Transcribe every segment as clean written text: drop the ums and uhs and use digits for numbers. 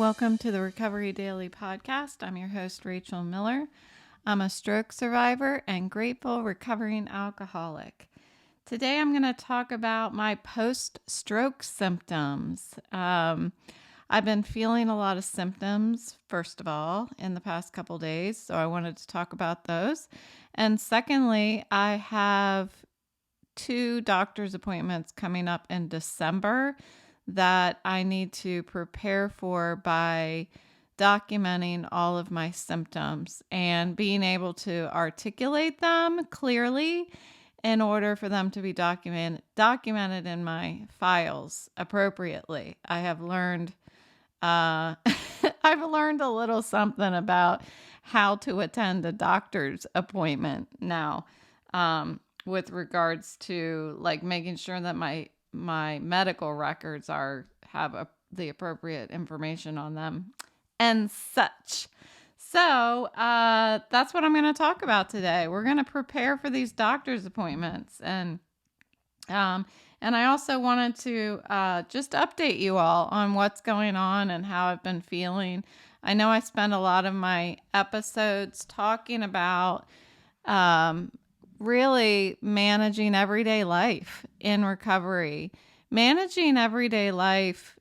welcome to the Recovery Daily Podcast. I'm your host, Rachel Miller. I'm a stroke survivor and grateful recovering alcoholic. Today I'm going to talk about my post-stroke symptoms. I've been feeling a lot of symptoms, first of all, in the past couple days, so I wanted to talk about those. And secondly, I have 2 doctor's appointments coming up in December that I need to prepare for by documenting all of my symptoms and being able to articulate them clearly in order for them to be documented in my files appropriately. I have learned I've learned a little something about how to attend a doctor's appointment now, with regards to like making sure that my medical records have the appropriate information on them and such. So that's what I'm going to talk about today. We're going to prepare for these doctor's appointments, and I also wanted to just update you all on what's going on and how I've been feeling. I know I spend a lot of my episodes talking about really managing everyday life in recovery. Managing everyday life,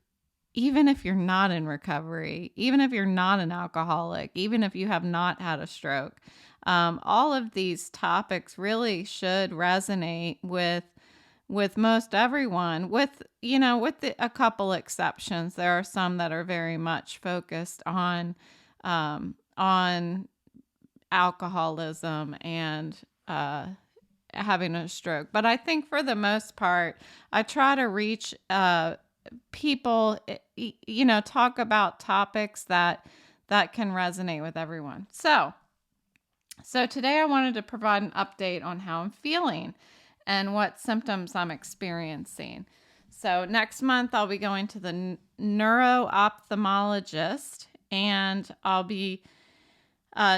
even if you're not in recovery, even if you're not an alcoholic, even if you have not had a stroke. All of these topics really should resonate with most everyone, with a couple exceptions. There are some that are very much focused on alcoholism and having a stroke. But I think for the most part, I try to reach people, talk about topics that can resonate with everyone. So today I wanted to provide an update on how I'm feeling and what symptoms I'm experiencing. So next month I'll be going to the neuro-ophthalmologist, and I'll be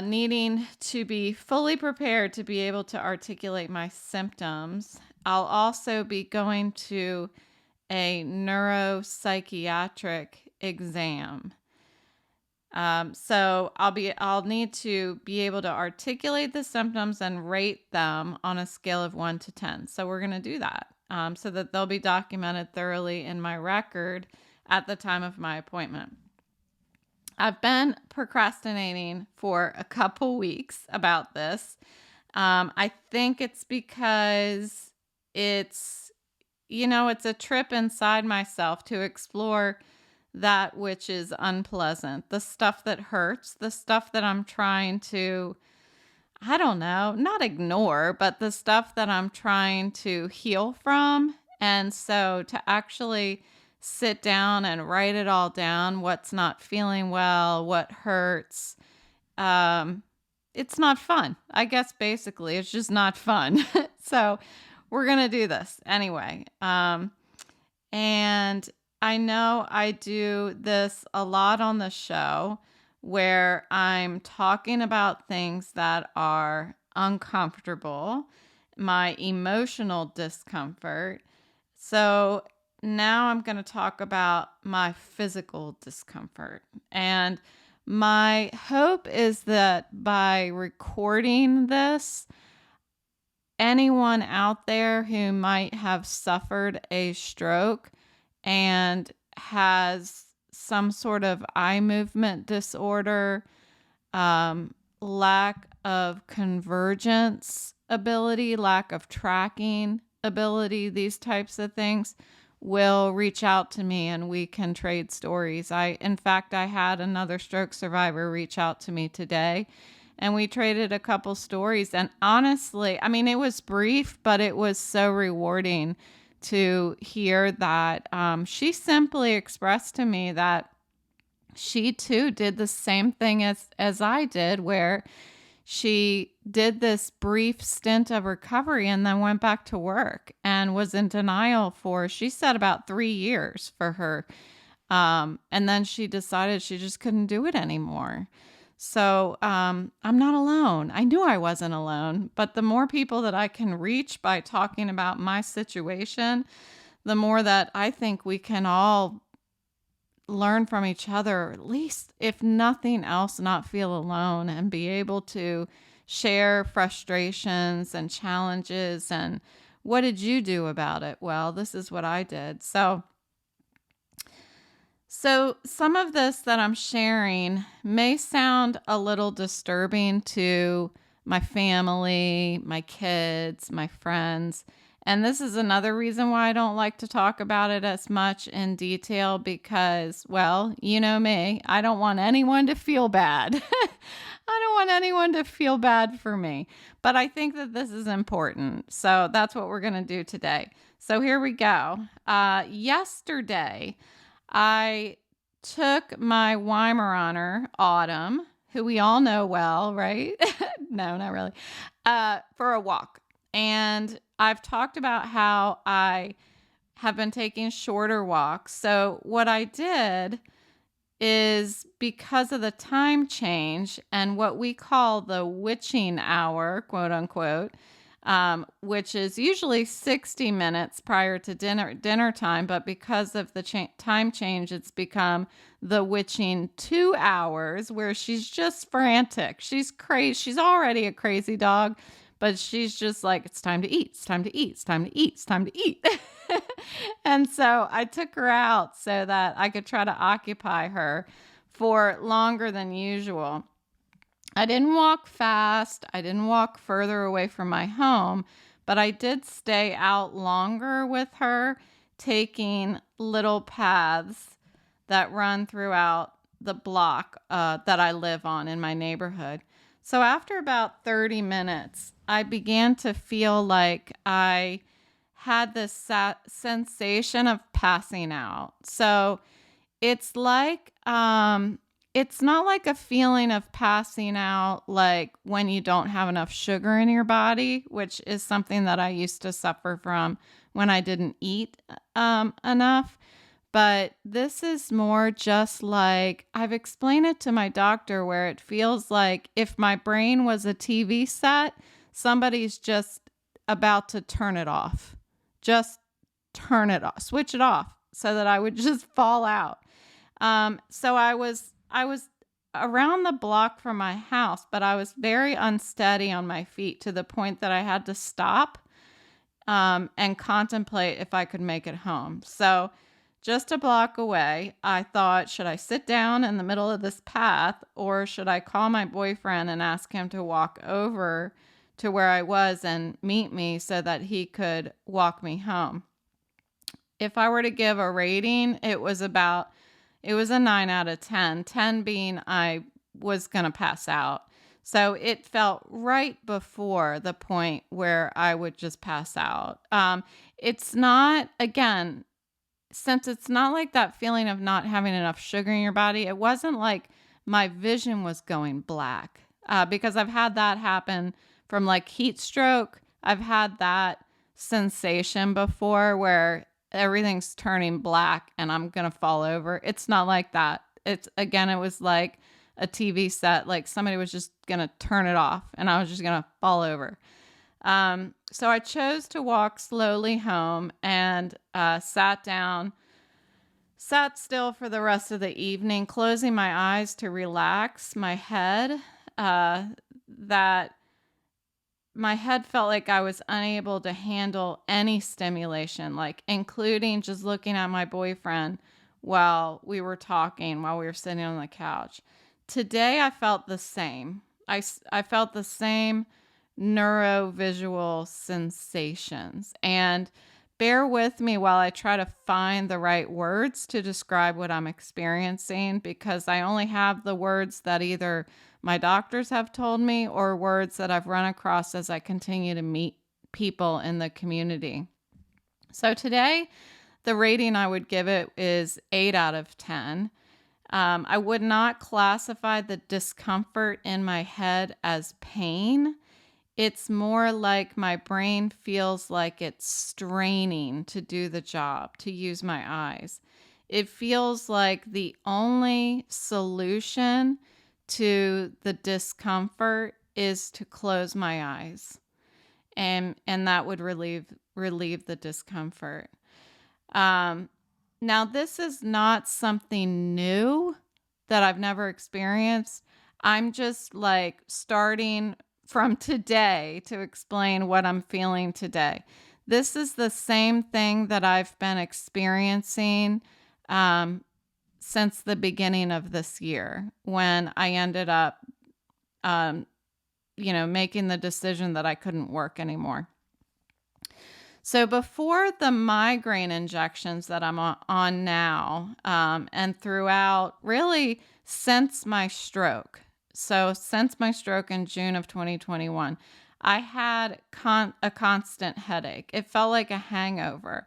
needing to be fully prepared to be able to articulate my symptoms. I'll also be going to a neuropsychiatric exam. So I'll need to be able to articulate the symptoms and rate them on a scale of 1 to 10. So we're going to do that so that they'll be documented thoroughly in my record at the time of my appointment. I've been procrastinating for a couple weeks about this. I think it's because it's a trip inside myself to explore that which is unpleasant, the stuff that hurts, the stuff that I'm trying to, not ignore, but the stuff that I'm trying to heal from. And so to actually sit down and write it all down, what's not feeling well, what hurts, it's not fun. I guess basically it's just not fun. So we're going to do this anyway. And I know I do this a lot on the show where I'm talking about things that are uncomfortable, my emotional discomfort. So now I'm going to talk about my physical discomfort. And my hope is that by recording this, anyone out there who might have suffered a stroke and has some sort of eye movement disorder, lack of convergence ability, lack of tracking ability, these types of things, will reach out to me and we can trade stories. In fact, I had another stroke survivor reach out to me today, and we traded a couple stories. And honestly, it was brief, but it was so rewarding to hear that. She simply expressed to me that she too did the same thing as I did, where she did this brief stint of recovery and then went back to work and was in denial for, she said, about 3 years for her. And then she decided she just couldn't do it anymore. So I'm not alone. I knew I wasn't alone, but the more people that I can reach by talking about my situation, the more that I think we can all learn from each other, or at least, if nothing else, not feel alone and be able to share frustrations and challenges. And what did you do about it? Well, this is what I did. So some of this that I'm sharing may sound a little disturbing to my family, my kids, my friends. And this is another reason why I don't like to talk about it as much in detail because, well, you know me, I don't want anyone to feel bad. I don't want anyone to feel bad for me. But I think that this is important. So that's what we're going to do today. So here we go. Yesterday, I took my Weimaraner, Autumn, who we all know well, right? No, not really, for a walk. And I've talked about how I have been taking shorter walks. So what I did is because of the time change and what we call the witching hour, quote unquote, which is usually 60 minutes prior to dinner time, but because of the time change, it's become the witching 2 hours where she's just frantic. She's crazy. She's already a crazy dog, but she's just like, it's time to eat. It's time to eat. It's time to eat. It's time to eat. And so I took her out so that I could try to occupy her for longer than usual. I didn't walk fast. I didn't walk further away from my home, but I did stay out longer with her, taking little paths that run throughout the block that I live on in my neighborhood. So after about 30 minutes, I began to feel like I had this sensation of passing out. So it's like, it's not like a feeling of passing out like when you don't have enough sugar in your body, which is something that I used to suffer from when I didn't eat enough. But this is more just like, I've explained it to my doctor where it feels like if my brain was a TV set, somebody's just about to turn it off. Just turn it off, switch it off so that I would just fall out. So I was around the block from my house, but I was very unsteady on my feet to the point that I had to stop and contemplate if I could make it home. So just a block away, I thought, should I sit down in the middle of this path or should I call my boyfriend and ask him to walk over to where I was and meet me so that he could walk me home? If I were to give a rating, it was a 9 out of 10, 10 being I was going to pass out. So it felt right before the point where I would just pass out. It's not, again, since it's not like that feeling of not having enough sugar in your body, it wasn't like my vision was going black because I've had that happen from like heat stroke. I've had that sensation before where everything's turning black and I'm going to fall over. It's not like that. It was like a TV set, like somebody was just going to turn it off and I was just going to fall over. So I chose to walk slowly home and sat still for the rest of the evening, closing my eyes to relax my head. That my head felt like I was unable to handle any stimulation, like including just looking at my boyfriend while we were talking, while we were sitting on the couch. Today, I felt the same. I felt the same neurovisual sensations. And bear with me while I try to find the right words to describe what I'm experiencing, because I only have the words that either my doctors have told me or words that I've run across as I continue to meet people in the community. So today, the rating I would give it is 8 out of 10. I would not classify the discomfort in my head as pain. It's more like my brain feels like it's straining to do the job, to use my eyes. It feels like the only solution to the discomfort is to close my eyes. And that would relieve the discomfort. Now this is not something new that I've never experienced. I'm just like starting from today to explain what I'm feeling today. This is the same thing that I've been experiencing um, since the beginning of this year when I ended up, um, making the decision that I couldn't work anymore. So before the migraine injections that I'm on now, and throughout really since my stroke, so since my stroke in June of 2021, I had a constant headache. It felt like a hangover.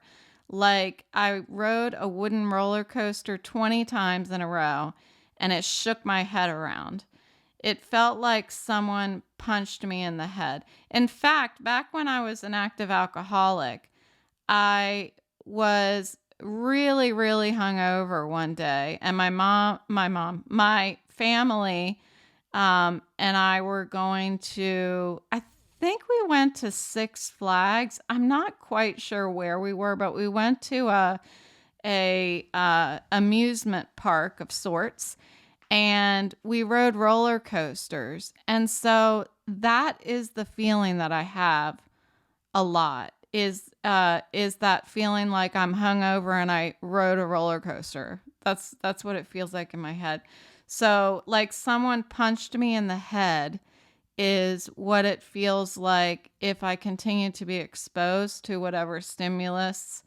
Like I rode a wooden roller coaster 20 times in a row and it shook my head around. It felt like someone punched me in the head. In fact, back when I was an active alcoholic, I was really, really hungover one day, and my family, and I were going to, I think we went to Six Flags. I'm not quite sure where we were, but we went to a amusement park of sorts, and we rode roller coasters. And so that is the feeling that I have a lot is that feeling like I'm hungover and I rode a roller coaster. That's what it feels like in my head. So like someone punched me in the head is what it feels like if I continue to be exposed to whatever stimulus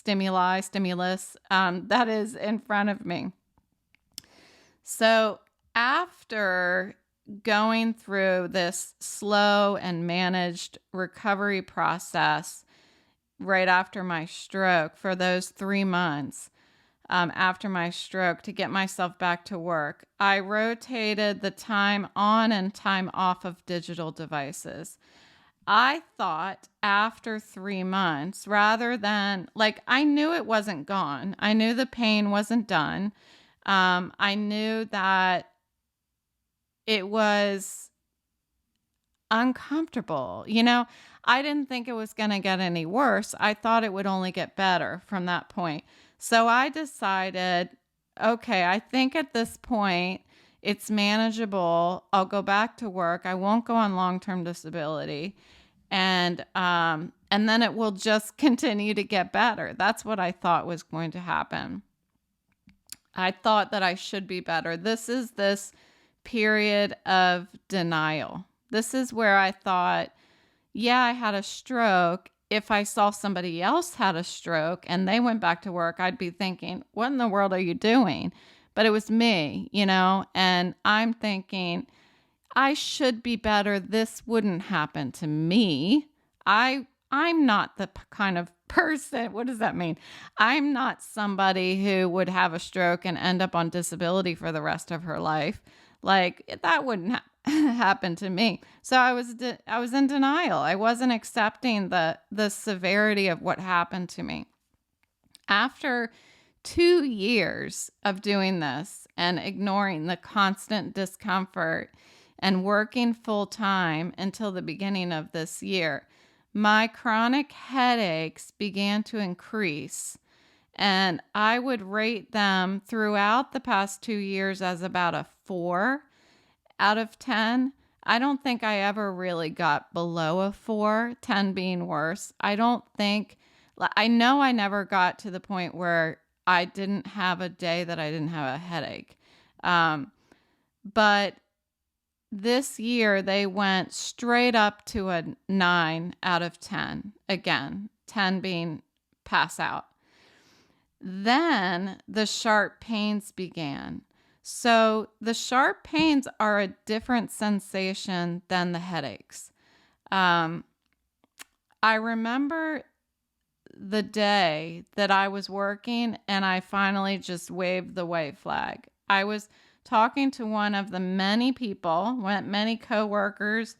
that is in front of me. So after going through this slow and managed recovery process right after my stroke for those 3 months after my stroke to get myself back to work, I rotated the time on and time off of digital devices. I thought after 3 months, rather than like, I knew it wasn't gone. I knew the pain wasn't done. I knew that it was uncomfortable. I didn't think it was going to get any worse. I thought it would only get better from that point. So I decided, okay, I think at this point it's manageable. I'll go back to work. I won't go on long-term disability. And then it will just continue to get better. That's what I thought was going to happen. I thought that I should be better. This is this period of denial. This is where I thought, yeah, I had a stroke. If I saw somebody else had a stroke and they went back to work, I'd be thinking, what in the world are you doing? But it was me, and I'm thinking, I should be better. This wouldn't happen to me. I'm not the kind of person. What does that mean? I'm not somebody who would have a stroke and end up on disability for the rest of her life. Like that wouldn't happen to me. So I was in denial. I wasn't accepting the severity of what happened to me. After 2 years of doing this and ignoring the constant discomfort and working full time until the beginning of this year, my chronic headaches began to increase, and I would rate them throughout the past 2 years as about a 4 out of 10. I don't think I ever really got below a 4, 10 being worse. I know I never got to the point where I didn't have a day that I didn't have a headache. But this year, they went straight up to a 9 out of 10. Again, 10 being pass out. Then the sharp pains began. So the sharp pains are a different sensation than the headaches. I remember the day that I was working and I finally just waved the white flag. I was talking to one of the many coworkers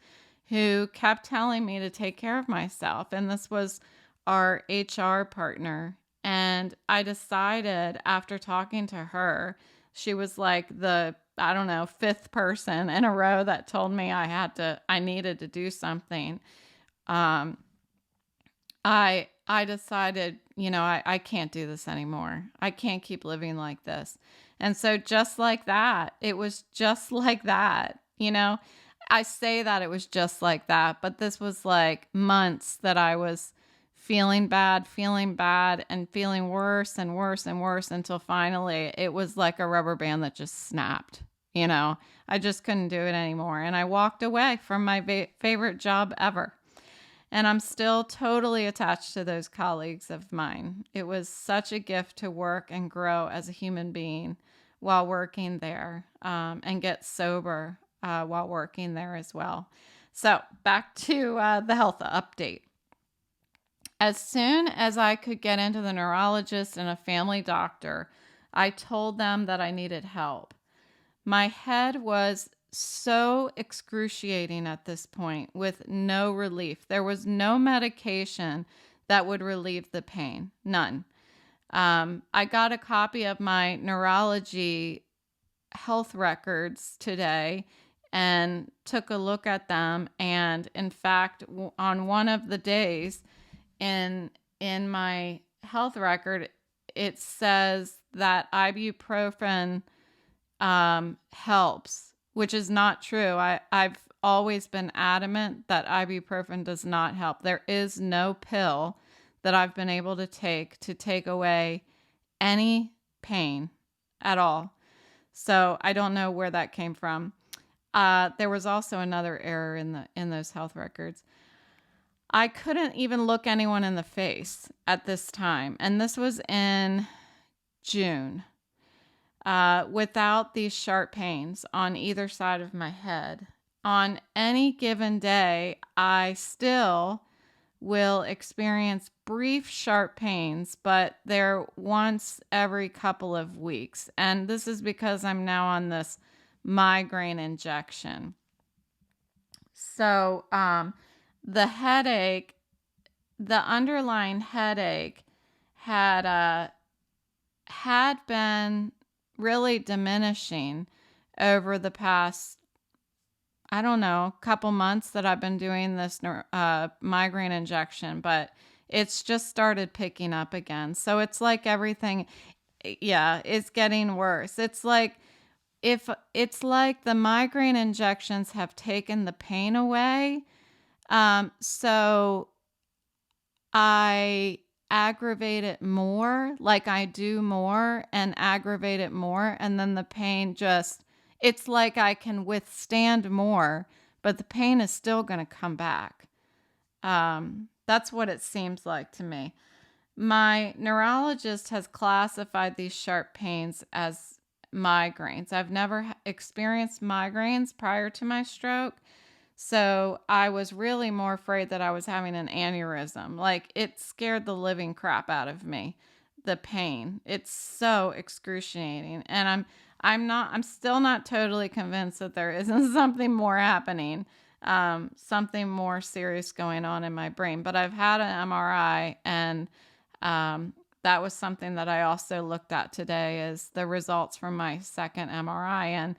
who kept telling me to take care of myself. And this was our HR partner. And I decided after talking to her, she was like the, I don't know, 5th person in a row that told me I needed to do something. I I decided, I can't do this anymore. I can't keep living like this. And so just like that, it was just like that, I say that it was just like that, but this was like months that I was feeling bad, and feeling worse and worse and worse until finally it was like a rubber band that just snapped. I just couldn't do it anymore. And I walked away from my favorite job ever. And I'm still totally attached to those colleagues of mine. It was such a gift to work and grow as a human being while working there, and get sober while working there as well. So back to the health update. As soon as I could get into the neurologist and a family doctor, I told them that I needed help. My head was so excruciating at this point with no relief. There was no medication that would relieve the pain. None. I got a copy of my neurology health records today and took a look at them. And in fact, on one of the days in my health record, it says that ibuprofen helps, which is not true. I've always been adamant that ibuprofen does not help. There is no pill that I've been able to take away any pain at all. So I don't know where that came from. There was also another error in those health records. I couldn't even look anyone in the face at this time, and this was in June. Without these sharp pains on either side of my head. On any given day, I still will experience brief sharp pains, but they're once every couple of weeks. And this is because I'm now on this migraine injection. So the headache, the underlying headache had been really diminishing over the past, I don't know, couple months that I've been doing this migraine injection, but it's just started picking up again. So it's like everything, it's getting worse. It's like the migraine injections have taken the pain away. So I aggravate it more, like I do more and aggravate it more. And then the pain it's like I can withstand more, but the pain is still going to come back. That's what it seems like to me. My neurologist has classified these sharp pains as migraines. I've never experienced migraines prior to my stroke. So I was really more afraid that I was having an aneurysm. Like, it scared the living crap out of me, the pain. It's so excruciating. And I'm still not totally convinced that there isn't something more happening, something more serious going on in my brain. But I've had an MRI, and that was something that I also looked at today, is the results from my second MRI. And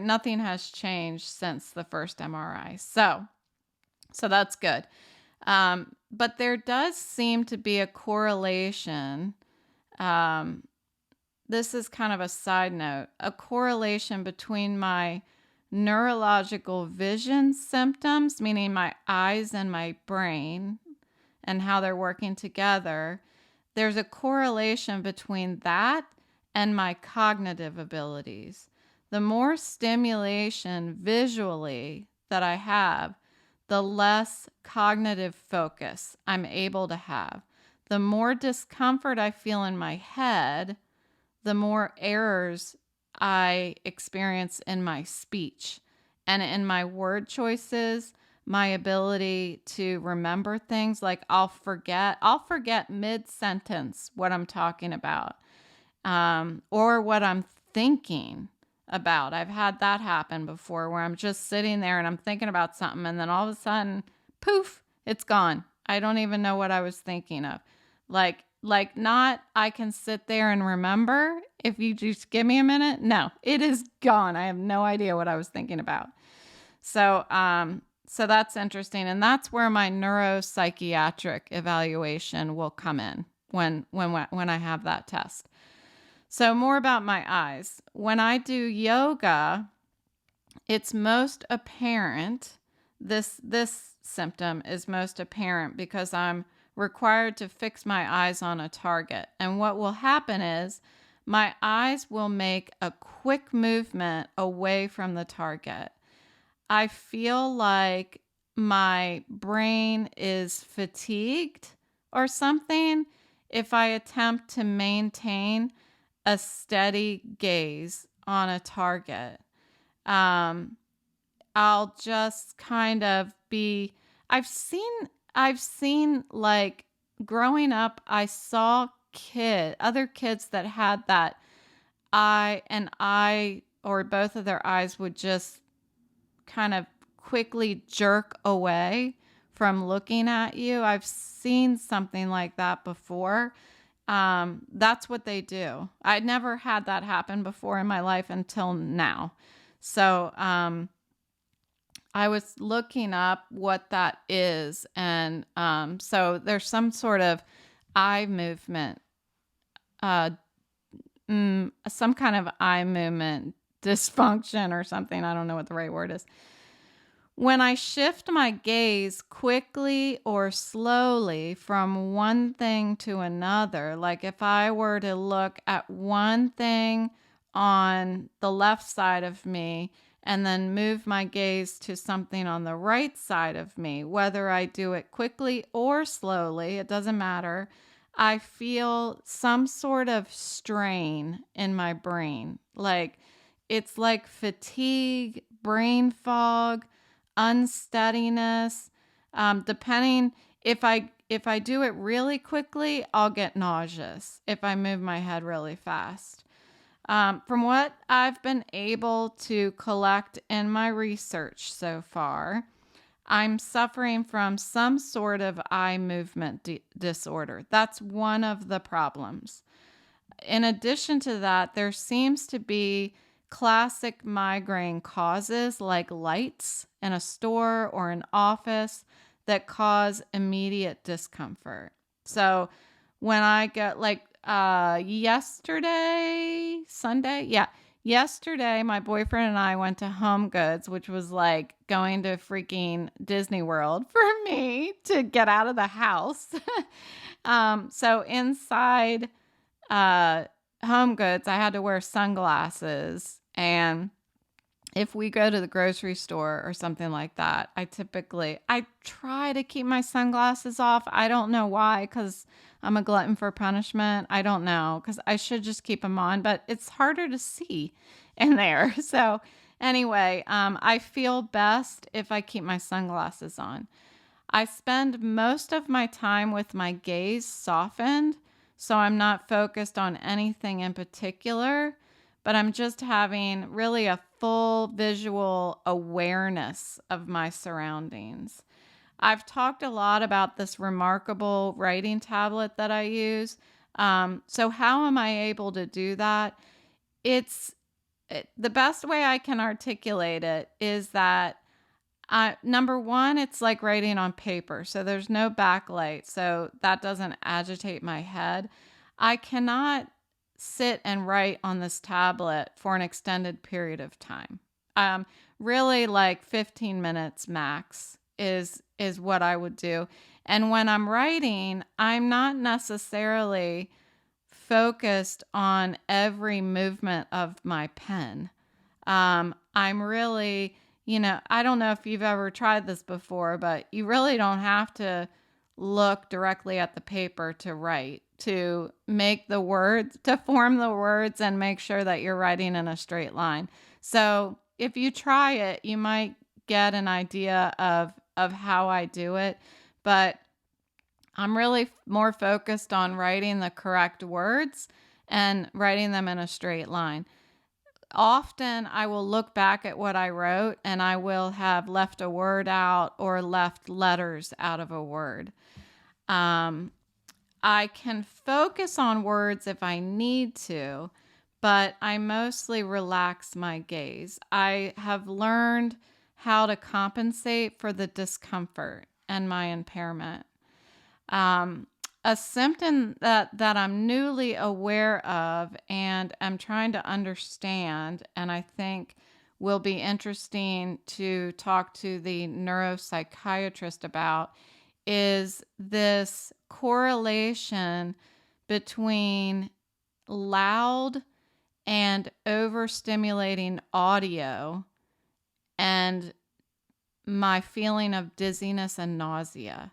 nothing has changed since the first MRI. So that's good. But there does seem to be a correlation. This is kind of a side note, a correlation between my neurological vision symptoms, meaning my eyes and my brain and how they're working together. There's a correlation between that and my cognitive abilities. The more stimulation visually that I have, the less cognitive focus I'm able to have. The more discomfort I feel in my head, the more errors I experience in my speech and in my word choices, my ability to remember things. Like I'll forget mid-sentence what I'm talking about, or what I'm thinking about. I've had that happen before, where I'm just sitting there and I'm thinking about something, and then all of a sudden, poof, it's gone. I don't even know what I was thinking of. Like not, I can sit there and remember if you just give me a minute. No, it is gone. I have no idea what I was thinking about. So So that's interesting. And that's where my neuropsychiatric evaluation will come in when I have that test. So more about my eyes. When I do yoga, it's most apparent. This symptom is most apparent because I'm required to fix my eyes on a target. And what will happen is my eyes will make a quick movement away from the target. I feel like my brain is fatigued or something if I attempt to maintain a steady gaze on a target. Um, I'll just kind of be, I've seen like growing up, I saw other kids that had that eye or both of their eyes would just kind of quickly jerk away from looking at you. I've seen something like that before. That's what they do. I never had that happen before in my life until now. So I was looking up what that is. And so there's some sort of eye movement, some kind of eye movement dysfunction or something. I don't know what the right word is. When I shift my gaze quickly or slowly from one thing to another, like if I were to look at one thing on the left side of me and then move my gaze to something on the right side of me, whether I do it quickly or slowly, it doesn't matter. I feel some sort of strain in my brain. Like it's like fatigue, brain fog, unsteadiness. Depending if I do it really quickly, I'll get nauseous if I move my head really fast. From what I've been able to collect in my research so far, I'm suffering from some sort of eye movement disorder. That's one of the problems. In addition to that, there seems to be classic migraine causes like lights in a store or an office that cause immediate discomfort. So when I get yesterday, my boyfriend and I went to Home Goods, which was like going to freaking Disney World for me to get out of the house. So inside Home Goods, I had to wear sunglasses. And if we go to the grocery store or something like that, I try to keep my sunglasses off. I don't know why, because I'm a glutton for punishment. I don't know, because I should just keep them on, but it's harder to see in there. So anyway, I feel best if I keep my sunglasses on. I spend most of my time with my gaze softened, so I'm not focused on anything in particular, but I'm just having really a full visual awareness of my surroundings. I've talked a lot about this remarkable writing tablet that I use. So how am I able to do that? The best way I can articulate it is that number one, it's like writing on paper. So there's no backlight. So that doesn't agitate my head. I cannot sit and write on this tablet for an extended period of time. Really like 15 minutes max is what I would do. And when I'm writing, I'm not necessarily focused on every movement of my pen. I'm really, I don't know if you've ever tried this before, but you really don't have to look directly at the paper to write, to make the words, to form the words and make sure that you're writing in a straight line. So if you try it, you might get an idea of how I do it, but I'm really more focused on writing the correct words and writing them in a straight line. Often I will look back at what I wrote and I will have left a word out or left letters out of a word. I can focus on words if I need to, but I mostly relax my gaze. I have learned how to compensate for the discomfort and my impairment. A symptom that I'm newly aware of and I'm trying to understand, and I think will be interesting to talk to the neuropsychiatrist about, is this correlation between loud and overstimulating audio and my feeling of dizziness and nausea.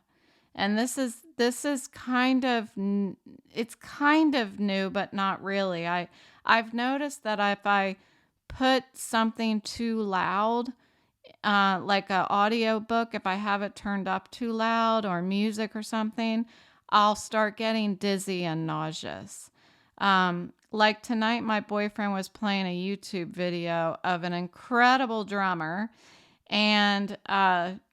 And this is kind of it's kind of new, but not really. I've noticed that if I put something too loud, like an audio book, if I have it turned up too loud, or music or something, I'll start getting dizzy and nauseous. Like tonight, my boyfriend was playing a YouTube video of an incredible drummer, and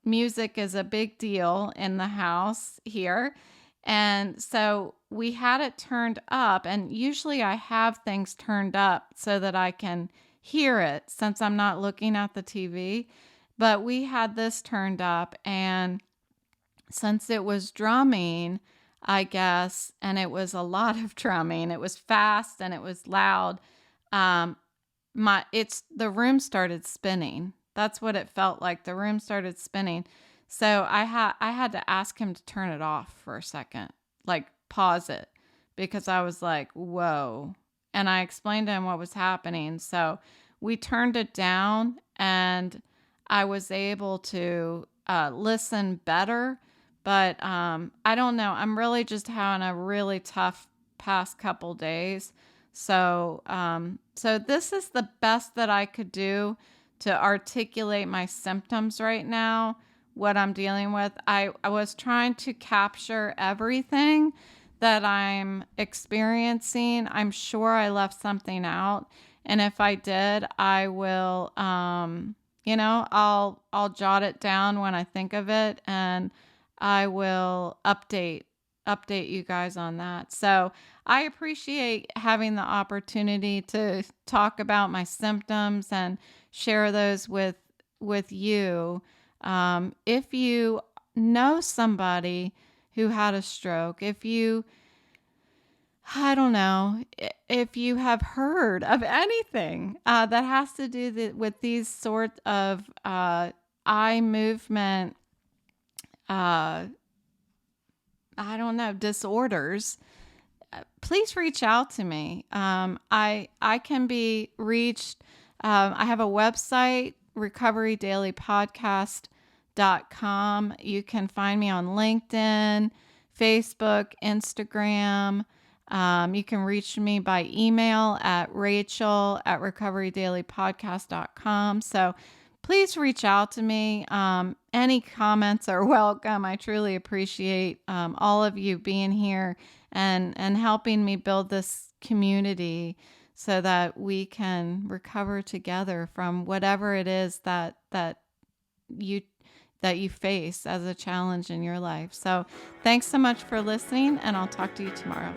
music is a big deal in the house here. And so we had it turned up, and usually I have things turned up so that I can hear it since I'm not looking at the TV. But we had this turned up, and since it was drumming, I guess, and it was a lot of drumming, it was fast and it was loud. Um, the room started spinning. That's what it felt like. The room started spinning. So I had to ask him to turn it off for a second, like pause it, because I was like, whoa. And I explained to him what was happening. So we turned it down, and I was able to listen better. But I don't know. I'm really just having a really tough past couple days. So so this is the best that I could do to articulate my symptoms right now, what I'm dealing with. I was trying to capture everything that I'm experiencing. I'm sure I left something out. And if I did, I will, I'll jot it down when I think of it, and I will update you guys on that. So I appreciate having the opportunity to talk about my symptoms and share those with you. If you know somebody who had a stroke, I don't know, if you have heard of anything that has to do with these sort of eye movement, I don't know, disorders, please reach out to me. I can be reached. I have a website, recoverydailypodcast.com. You can find me on LinkedIn, Facebook, Instagram. You can reach me by email at rachel@recoverydailypodcast.com. So please reach out to me. Any comments are welcome. I truly appreciate all of you being here and helping me build this community so that we can recover together from whatever it is that you face as a challenge in your life. So thanks so much for listening, and I'll talk to you tomorrow.